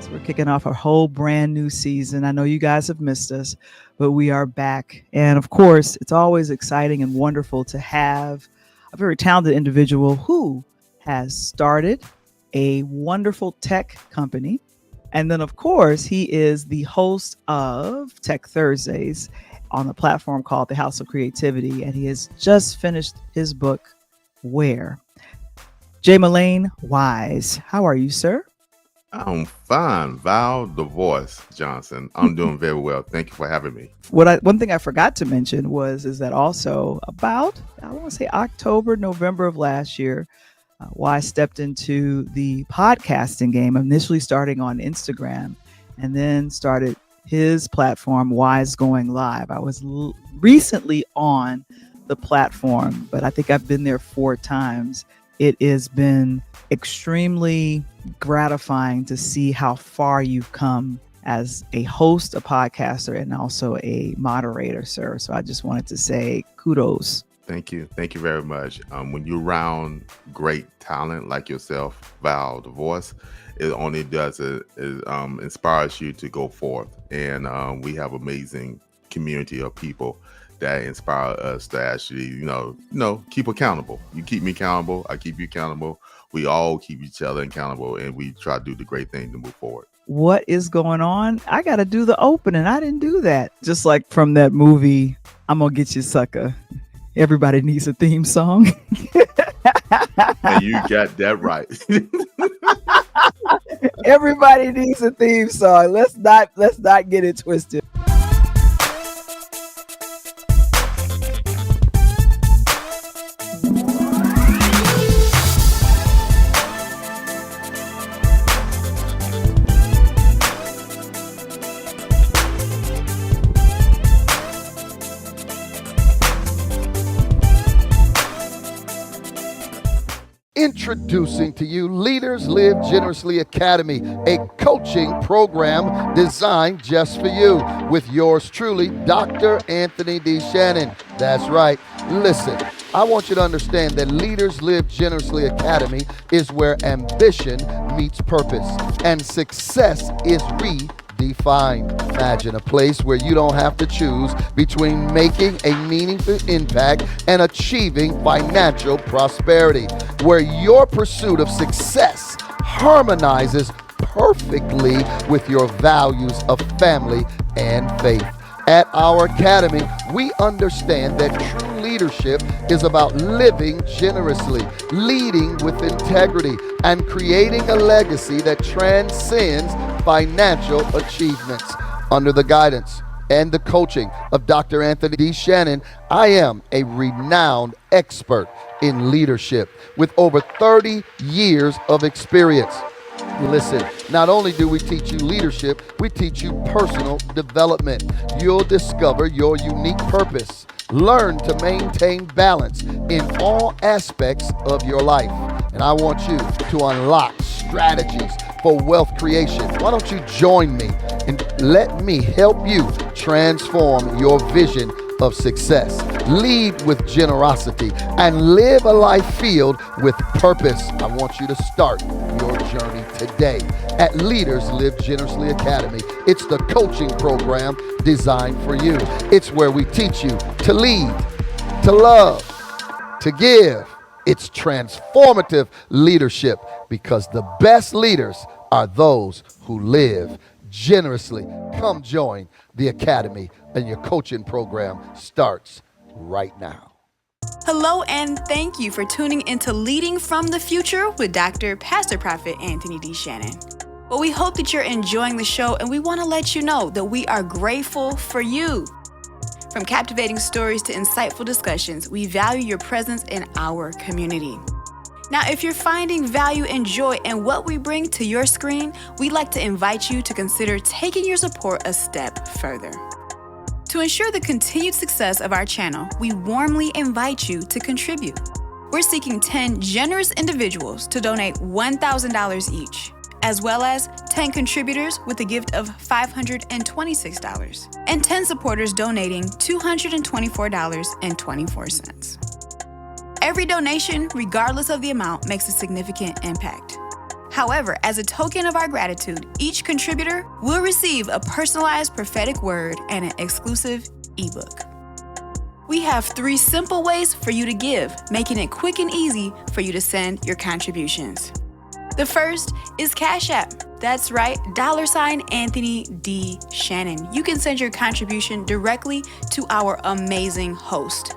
So we're kicking off a whole brand new season. I know you guys have missed us, but we are back. And of course, it's always exciting and wonderful to have a very talented individual who has started a wonderful tech company. And then, of course, he is the host of Tech Thursdays on a platform called the House of Creativity. And he has just finished his book, Where? Jay Mullane Wise. How are you, sir? I'm fine. Val the Voice Johnson. I'm doing very well. Thank you for having me. One thing I forgot to mention is that also about, I want to say October, November of last year, why I stepped into the podcasting game, initially starting on Instagram and then started his platform, Wise Going Live. I was recently on the platform, but I think I've been there 4 times. It has been extremely gratifying to see how far you've come as a host, a podcaster, and also a moderator, sir. So I just wanted to say kudos. Thank you. Thank you very much. When you're around great talent like yourself, Val the Voice, it only does inspires you to go forth. And we have amazing community of people that inspire us to actually, keep accountable. You keep me accountable. I keep you accountable. We all keep each other accountable, and we try to do the great thing to move forward. What is going on? I got to do the opening. I didn't do that. Just like from that movie, I'm going to get you, sucker. Everybody needs a theme song. And you got that right. Everybody needs a theme song. Let's not get it twisted. Introducing to you Leaders Live Generously Academy, a coaching program designed just for you, with yours truly, Dr. Anthony D. Shannon. That's right. Listen, I want you to understand that Leaders Live Generously Academy is where ambition meets purpose and success is redefined. Imagine a place where you don't have to choose between making a meaningful impact and achieving financial prosperity, where your pursuit of success harmonizes perfectly with your values of family and faith. At our academy, we understand that true leadership is about living generously, leading with integrity, and creating a legacy that transcends financial achievements. Under the guidance and the coaching of Dr. Anthony D. Shannon, I am a renowned expert in leadership with over 30 years of experience. Listen, not only do we teach you leadership, we teach you personal development. You'll discover your unique purpose. Learn to maintain balance in all aspects of your life. And I want you to unlock strategies for wealth creation. Why don't you join me and let me help you transform your vision of success, lead with generosity, and live a life filled with purpose. I want you to start your journey today at Leaders Live Generously Academy. It's the coaching program designed for you. It's where we teach you to lead, to love, to give. It's transformative leadership, because the best leaders are those who live generously. Come join the academy, and your coaching program starts right now. Hello, and thank you for tuning into Leading from the Future with Dr. Pastor Prophet Anthony D. Shannon. Well, we hope that you're enjoying the show, and we want to let you know that we are grateful for you. From captivating stories to insightful discussions, we value your presence in our community. Now, if you're finding value and joy in what we bring to your screen, we'd like to invite you to consider taking your support a step further. To ensure the continued success of our channel, we warmly invite you to contribute. We're seeking 10 generous individuals to donate $1,000 each, as well as 10 contributors with a gift of $526, and 10 supporters donating $224.24. Every donation, regardless of the amount, makes a significant impact. However, as a token of our gratitude, each contributor will receive a personalized prophetic word and an exclusive ebook. We have 3 simple ways for you to give, making it quick and easy for you to send your contributions. The first is Cash App. That's right, $Anthony D. Shannon. You can send your contribution directly to our amazing host.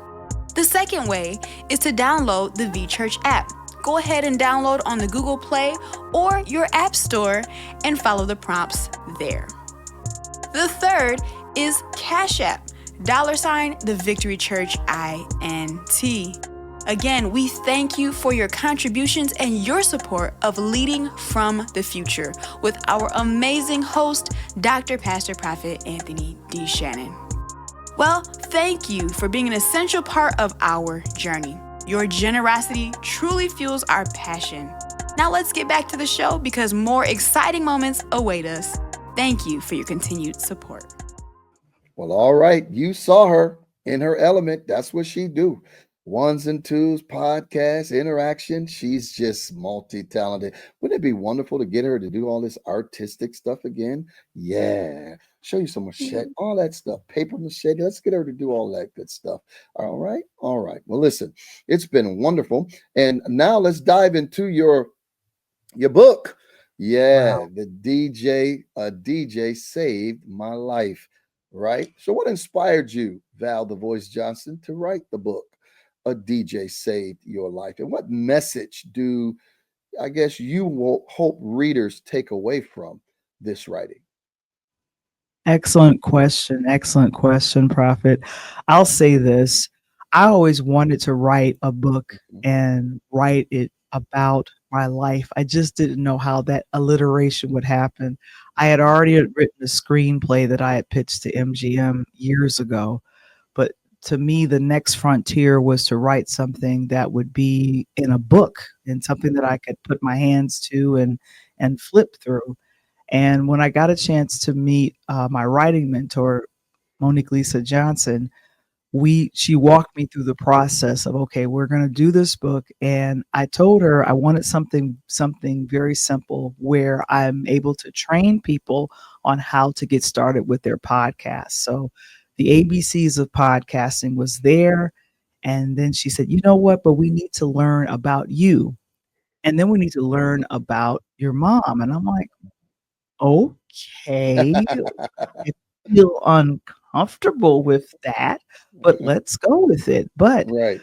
The second way is to download the V-Church app. Go ahead and download on the Google Play or your App Store and follow the prompts there. The third is Cash App, $the Victory Church INT. Again, we thank you for your contributions and your support of Leading from the Future with our amazing host, Dr. Pastor Prophet Anthony D. Shannon. Well, thank you for being an essential part of our journey. Your generosity truly fuels our passion. Now let's get back to the show, because more exciting moments await us. Thank you for your continued support. Well, all right. You saw her in her element. That's what she do. Ones and twos, podcast, interaction. She's just multi-talented. Wouldn't it be wonderful to get her to do all this artistic stuff again? Yeah. Show you some machete, all that stuff, paper machete. Let's get her to do all that good stuff. All right. All right. Well, listen, it's been wonderful. And now let's dive into your book. Yeah. Wow. The DJ saved my life. Right. So what inspired you, Val the Voice Johnson, to write the book, A DJ Saved Your Life? And what message do, I guess, you will hope readers take away from this writing? Excellent question. Excellent question, Prophet. I'll say this. I always wanted to write a book and write it about my life. I just didn't know how that alliteration would happen. I had already written a screenplay that I had pitched to MGM years ago, but to me, the next frontier was to write something that would be in a book and something that I could put my hands to and flip through. And when I got a chance to meet my writing mentor, Monique Lisa Johnson, we she walked me through the process of, okay, we're going to do this book, and I told her I wanted something very simple where I'm able to train people on how to get started with their podcast. So the ABCs of podcasting was there, and then she said, you know what, but we need to learn about you, and then we need to learn about your mom. And I'm like, okay, I feel uncomfortable with that, but let's go with it. But Right.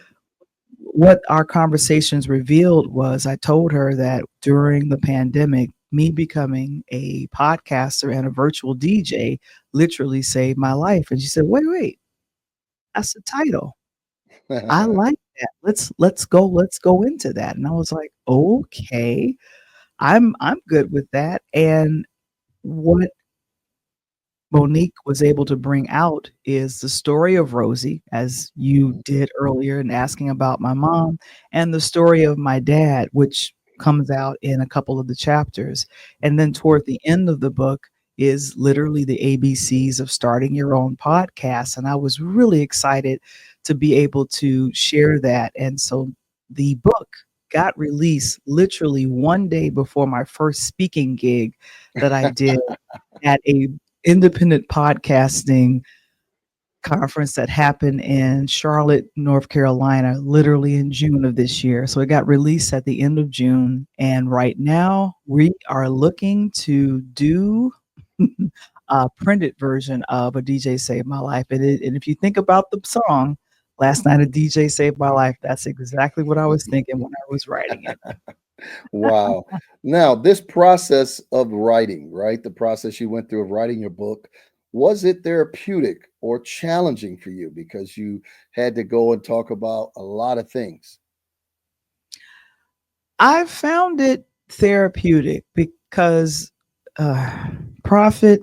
what our conversations revealed was I told her that during the pandemic, me becoming a podcaster and a virtual DJ literally saved my life. And she said, wait, that's the title. I like that. Let's go into that. And I was like, okay, I'm good with that. And what Monique was able to bring out is the story of Rosie, as you did earlier in asking about my mom, and the story of my dad, which comes out in a couple of the chapters. And then toward the end of the book is literally the ABCs of starting your own podcast. And I was really excited to be able to share that. And so the book got released literally one day before my first speaking gig that I did at a independent podcasting conference that happened in Charlotte, North Carolina, literally in June of this year. So it got released at the end of June. And right now we are looking to do a printed version of A DJ Saved My Life. And if you think about the song, Last Night a DJ Saved My Life, that's exactly what I was thinking when I was writing it. Wow. Now, this process of writing, right? The process you went through of writing your book, was it therapeutic or challenging for you because you had to go and talk about a lot of things? I found it therapeutic because Prophet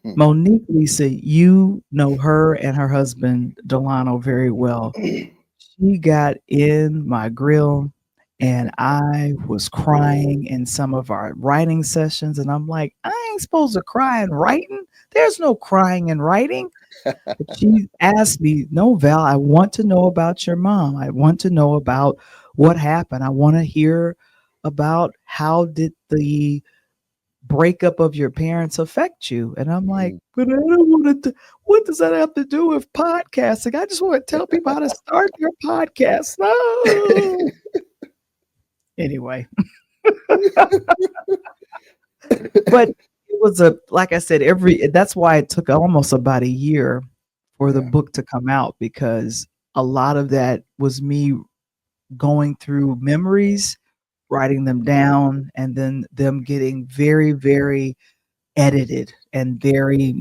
Monique Lisa, you know her and her husband Delano very well. She got in my grill and I was crying in some of our writing sessions. And I'm like, I ain't supposed to cry in writing. There's no crying in writing. But she asked me, no, Val, I want to know about your mom. I want to know about what happened. I want to hear about how did the breakup of your parents affect you? And I'm like, Mhm. but I don't want to. What does that have to do with podcasting? I just want to tell people how to start their podcast. No. Anyway, but it was like I said, that's why it took almost about a year for the Yeah. book to come out, because a lot of that was me going through memories, writing them down, and then them getting very, very edited and very,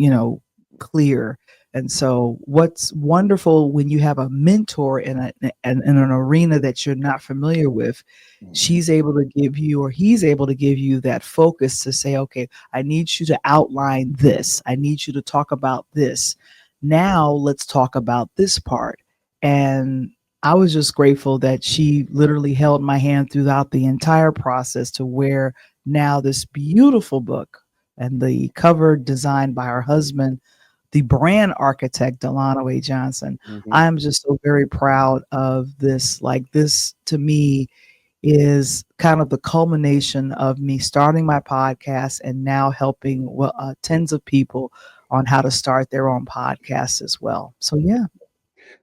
clear. And so what's wonderful when you have a mentor in an arena that you're not familiar with, Mhm. she's able to give you, or he's able to give you that focus to say, okay, I need you to outline this. I need you to talk about this. Now let's talk about this part. And I was just grateful that she literally held my hand throughout the entire process to where now this beautiful book, and the cover designed by her husband, the brand architect, Delano A. Johnson. Mhm. I am just so very proud of this. Like, this to me is kind of the culmination of me starting my podcast and now helping tens of people on how to start their own podcasts as well. So, yeah.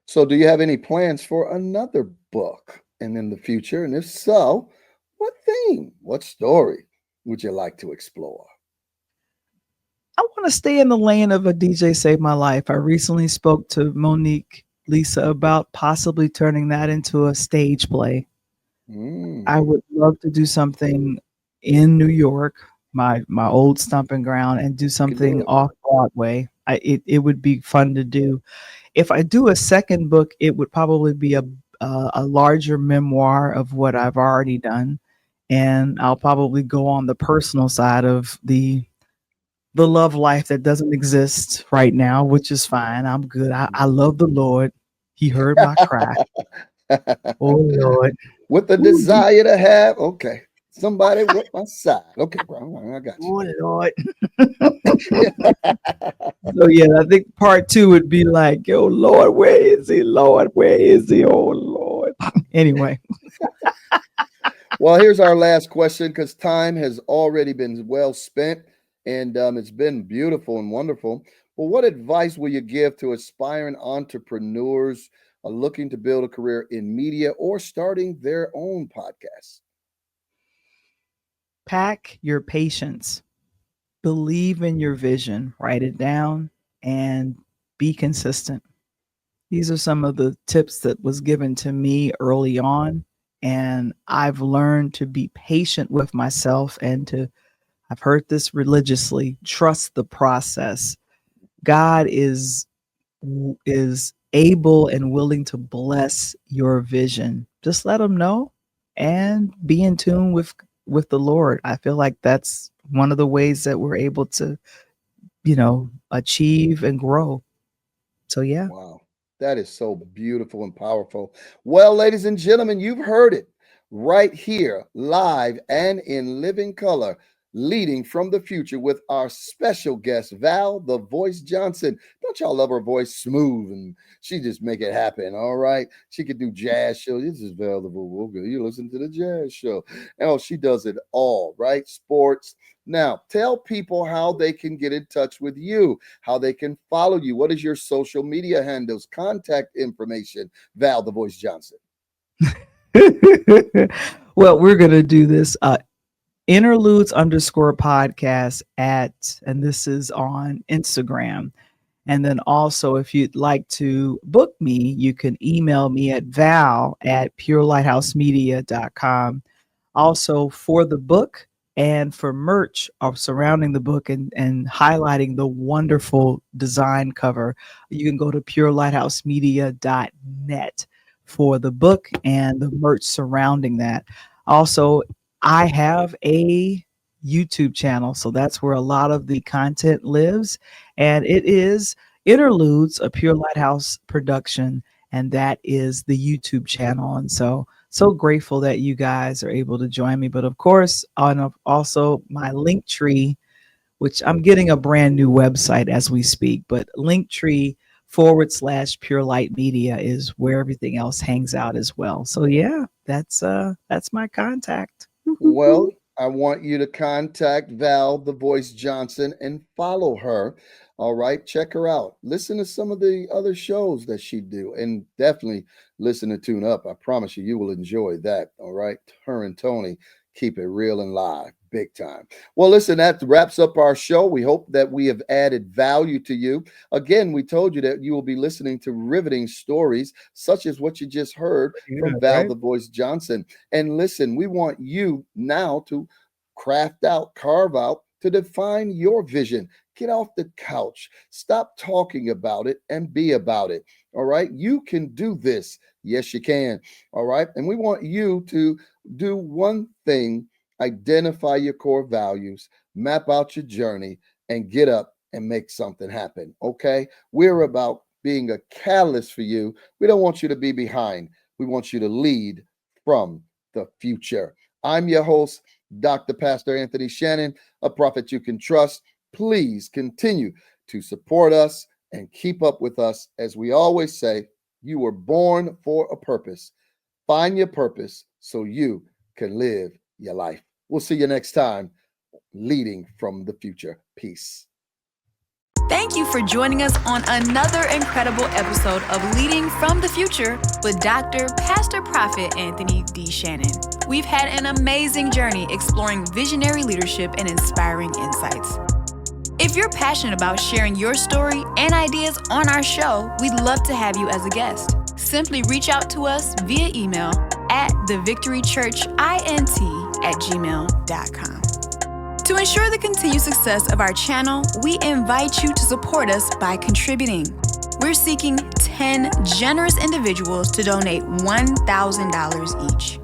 So, do you have any plans for another book and in the future? And if so, what theme, what story would you like to explore? I want to stay in the lane of A DJ Saved My Life. I recently spoke to Monique Lisa about possibly turning that into a stage play. I Mm, would love to do something in New York, my old stomping ground, and do you can do something it. off Broadway. It would be fun to do. If I do a second book, it would probably be a larger memoir of what I've already done, and I'll probably go on the personal side of the love life that doesn't exist right now, which is fine. I'm good. I love the Lord. He heard my cry. Oh Lord. With the Ooh, desire to have, okay, somebody with my side. Okay, bro, I got you. oh Lord. So yeah, I think part two would be like, yo, Lord, where is he? Lord, where is he? Oh Lord. Anyway. Well, here's our last question because time has already been well spent and it's been beautiful and wonderful. Well, what advice will you give to aspiring entrepreneurs looking to build a career in media or starting their own podcast? Pack your patience. Believe in your vision. Write it down and be consistent. These are some of the tips that was given to me early on, and I've learned to be patient with myself and I've heard this religiously, trust the process. God is able and willing to bless your vision. Just let him know and be in tune with the Lord. I feel like that's one of the ways that we're able to, achieve and grow. So yeah. Wow, that is so beautiful and powerful. Well, ladies and gentlemen, you've heard it right here, live and in living color, leading from the future with our special guest, Val the Voice Johnson. Don't y'all love her voice? Smooth, and she just make it happen. All right, she could do jazz shows. This is Val the Voice. You listen to the jazz show. Oh, she does it all, right? Sports. Now, tell people how they can get in touch with you, how they can follow you. What is your social media handles, contact information, Val the Voice Johnson? Well, we're going to do this interludes_podcast and this is on Instagram. And then also, if you'd like to book me, you can email me at val@purelightHousemedia.com. Also, for the book and for merch surrounding the book and highlighting the wonderful design cover, you can go to purelightHousemedia.net for the book and the merch surrounding that. Also, I have a YouTube channel, so that's where a lot of the content lives, and it is Interludes, a Pure Lighthouse production, and that is the YouTube channel. And so grateful that you guys are able to join me. But of course, on also my Linktree, which I'm getting a brand new website as we speak, but Linktree/Pure Light Media is where everything else hangs out as well. So yeah, that's my contact. Well, I want you to contact Val the Voice Johnson and follow her. All right, check her out. Listen to some of the other shows that she do, and definitely listen to Tune Up. I promise you, you will enjoy that. All right, her and Tony keep it real and live, big time. Well, listen, that wraps up our show. We hope that we have added value to you. Again, we told you that you will be listening to riveting stories, such as what you just heard from Val the Voice Johnson. And listen, we want you now to carve out, to define your vision. Get off the couch. Stop talking about it and be about it. All right. You can do this. Yes, you can. All right. And we want you to do one thing: identify your core values, map out your journey, and get up and make something happen. Okay. We're about being a catalyst for you. We don't want you to be behind. We want you to lead from the future. I'm your host, Dr. Pastor Anthony Shannon, a prophet you can trust. Please continue to support us and keep up with us. As we always say, you were born for a purpose. Find your purpose so you can live your life. We'll see you next time, leading from the future. Peace. Thank you for joining us on another incredible episode of Leading from the Future with Dr. Pastor Prophet Anthony D. Shannon. We've had an amazing journey exploring visionary leadership and inspiring insights. If you're passionate about sharing your story and ideas on our show, we'd love to have you as a guest. Simply reach out to us via email at thevictorychurchint@gmail.com. To ensure the continued success of our channel, we invite you to support us by contributing. We're seeking 10 generous individuals to donate $1,000 each.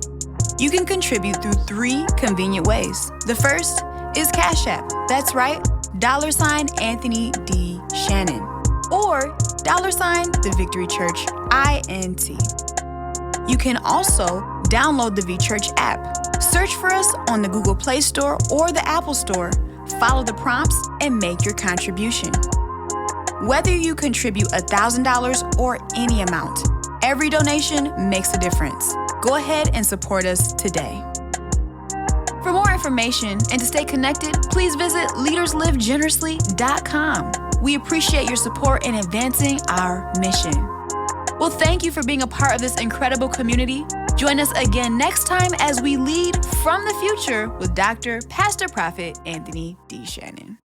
You can contribute through 3 convenient ways. The first is Cash App. That's right, $Anthony D. Shannon. Or $The Victory Church, INT. You can also download the V Church app. Search for us on the Google Play Store or the Apple Store. Follow the prompts and make your contribution. Whether you contribute $1,000 or any amount, every donation makes a difference. Go ahead and support us today. For more information and to stay connected, please visit leaderslivegenerously.com. We appreciate your support in advancing our mission. Well, thank you for being a part of this incredible community. Join us again next time as we lead from the future with Dr. Pastor Prophet Anthony D. Shannon.